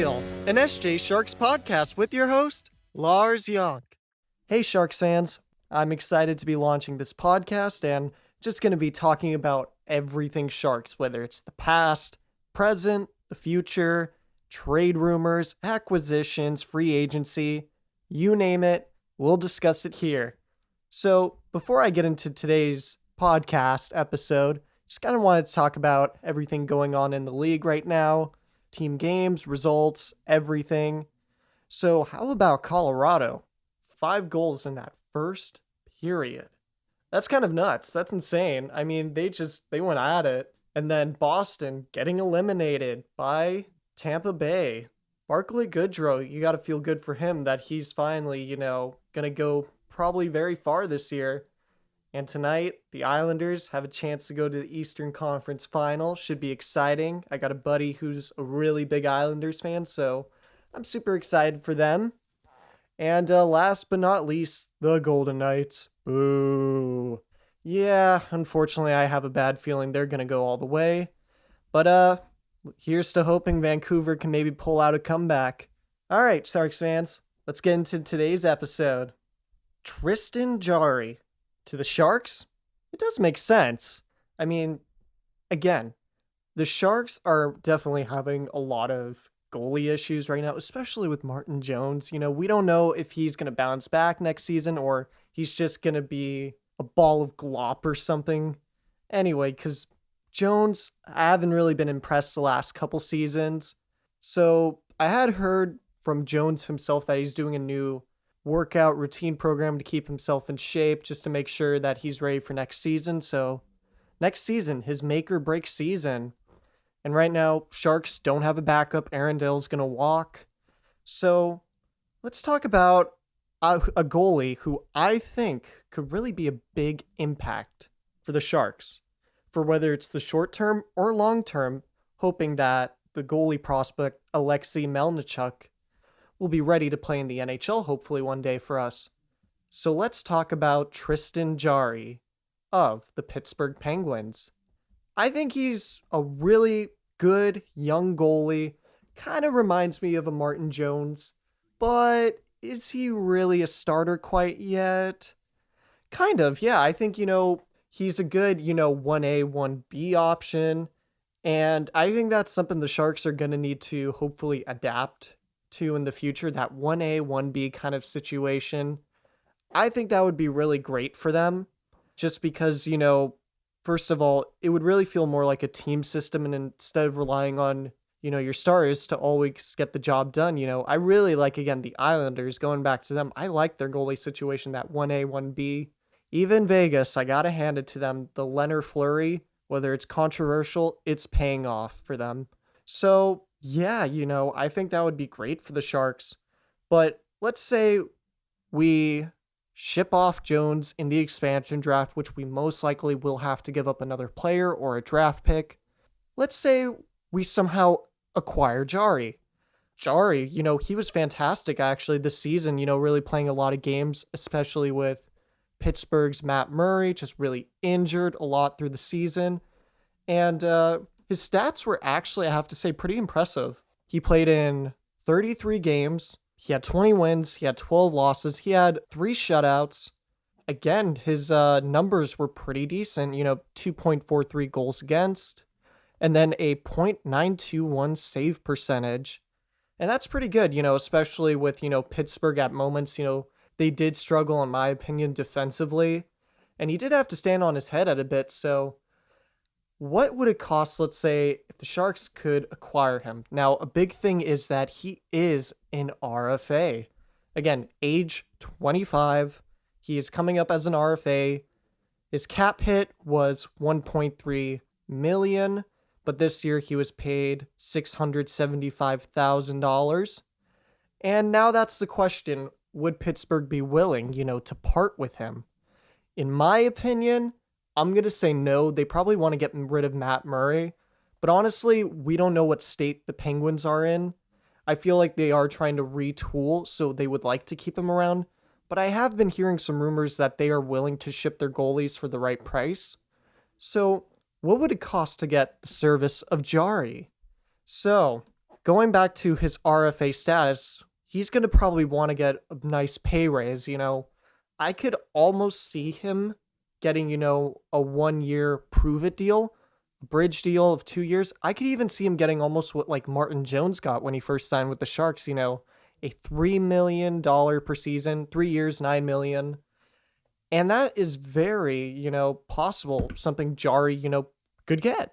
Teal, an SJ Sharks podcast with your host, Lars Young. Hey Sharks fans, I'm excited to be launching this podcast and just going to be talking about everything Sharks, whether it's the past, present, the future, trade rumors, acquisitions, free agency, you name it, we'll discuss it here. So before I get into today's podcast episode, just kind of wanted to talk about everything going on in the league right now, team games, results, everything. So how about Colorado? 5 goals in that first period. That's kind of nuts. That's insane. I mean, they went at it. And then Boston getting eliminated by Tampa Bay. Barclay Goodrow, you got to feel good for him that he's finally, going to go probably very far this year. And tonight, the Islanders have a chance to go to the Eastern Conference Final. Should be exciting. I got a buddy who's a really big Islanders fan, so I'm super excited for them. And last but not least, the Golden Knights. Boo. Yeah, unfortunately, I have a bad feeling they're going to go all the way. But here's to hoping Vancouver can maybe pull out a comeback. All right, Sharks fans, let's get into today's episode. Tristan Jarry to the Sharks? It does make sense. I mean, again, the Sharks are definitely having a lot of goalie issues right now, especially with Martin Jones. We don't know if he's going to bounce back next season or he's just going to be a ball of glop or something. Anyway, because Jones, I haven't really been impressed the last couple seasons. So I had heard from Jones himself that he's doing a new workout routine program to keep himself in shape, just to make sure that he's ready for next season. So next season, his make or break season. And right now, Sharks don't have a backup. Aaron Dell's going to walk. So let's talk about a goalie who I think could really be a big impact for the Sharks, for whether it's the short term or long term, hoping that the goalie prospect Alexei Melnichuk will be ready to play in the NHL hopefully one day for us. So let's talk about Tristan Jarry of the Pittsburgh Penguins. I think he's a really good young goalie. Kind of reminds me of a Martin Jones, but is he really a starter quite yet? Kind of, yeah. I think, he's a good, 1A, 1B option. And I think that's something the Sharks are going to need to hopefully adapt to in the future, that 1A, 1B kind of situation. I think that would be really great for them just because, first of all, it would really feel more like a team system, and instead of relying on, your stars to always get the job done, I really like, again, the Islanders, going back to them. I like their goalie situation, that 1A, 1B. Even Vegas, I got to hand it to them. The Leonard Fleury, whether it's controversial, it's paying off for them. So yeah, I think that would be great for the Sharks. But let's say we ship off Jones in the expansion draft, which we most likely will have to give up another player or a draft pick. Let's say we somehow acquire Jarry. Jarry, he was fantastic actually this season, really playing a lot of games, especially with Pittsburgh's Matt Murray, just really injured a lot through the season. And his stats were actually, I have to say, pretty impressive. He played in 33 games. He had 20 wins. He had 12 losses. He had 3 shutouts. Again, his numbers were pretty decent. 2.43 goals against, and then a .921 save percentage. And that's pretty good, especially with, Pittsburgh at moments, they did struggle, in my opinion, defensively. And he did have to stand on his head at a bit, so what would it cost, let's say, if the Sharks could acquire him? Now, a big thing is that he is an RFA. Again, age 25. He is coming up as an RFA. His cap hit was $1.3 million, but this year he was paid $675,000. And now that's the question, would Pittsburgh be willing, to part with him? In my opinion, I'm going to say no. They probably want to get rid of Matt Murray. But honestly, we don't know what state the Penguins are in. I feel like they are trying to retool, so they would like to keep him around. But I have been hearing some rumors that they are willing to ship their goalies for the right price. So what would it cost to get the service of Jarry? So going back to his RFA status, he's going to probably want to get a nice pay raise. I could almost see him getting, a 1 year prove it deal, a bridge deal of 2 years. I could even see him getting almost what like Martin Jones got when he first signed with the Sharks, a $3 million per season, 3 years, $9 million. And that is very, possible, something Jarry, could get.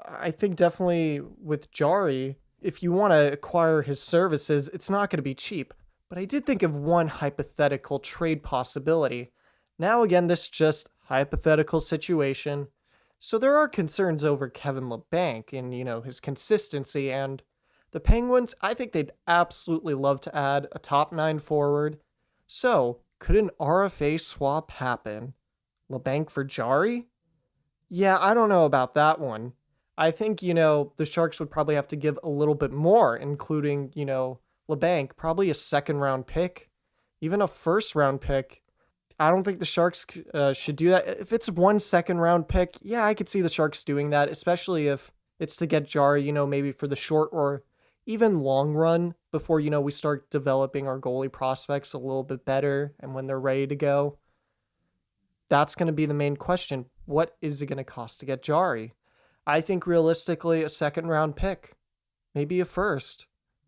I think definitely with Jarry, if you want to acquire his services, it's not going to be cheap. But I did think of one hypothetical trade possibility. Now, again, this is just hypothetical situation. So there are concerns over Kevin LeBanc and, his consistency. And the Penguins, I think they'd absolutely love to add a top 9 forward. So could an RFA swap happen? LeBanc for Jarry? Yeah, I don't know about that one. I think, the Sharks would probably have to give a little bit more, including, LeBanc, probably a second round pick, even a first round pick. I don't think the Sharks should do that. If it's 1 second round pick, yeah, I could see the Sharks doing that, especially if it's to get Jarry, maybe for the short or even long run before, we start developing our goalie prospects a little bit better and when they're ready to go. That's going to be the main question. What is it going to cost to get Jarry? I think realistically a second round pick, maybe a first.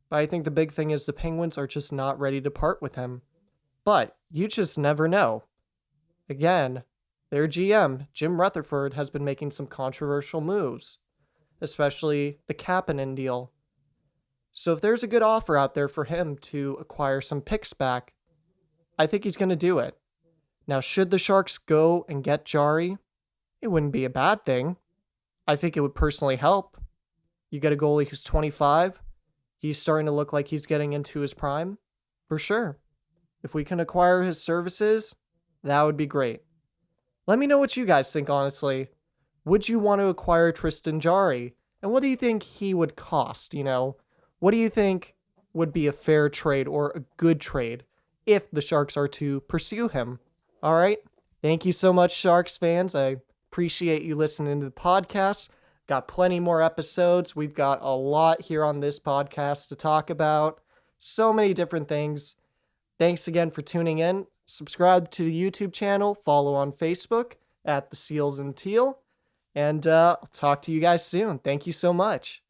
But I think the big thing is the Penguins are just not ready to part with him. But you just never know. Again, their GM, Jim Rutherford, has been making some controversial moves, especially the Kapanen deal. So if there's a good offer out there for him to acquire some picks back, I think he's going to do it. Now, should the Sharks go and get Jarry, it wouldn't be a bad thing. I think it would personally help. You get a goalie who's 25. He's starting to look like he's getting into his prime. For sure. If we can acquire his services, that would be great. Let me know what you guys think, honestly. Would you want to acquire Tristan Jarry? And what do you think he would cost? What do you think would be a fair trade or a good trade if the Sharks are to pursue him? All right. Thank you so much, Sharks fans. I appreciate you listening to the podcast. Got plenty more episodes. We've got a lot here on this podcast to talk about. So many different things. Thanks again for tuning in. Subscribe to the YouTube channel. Follow on Facebook at the Seals In Teal. And I'll talk to you guys soon. Thank you so much.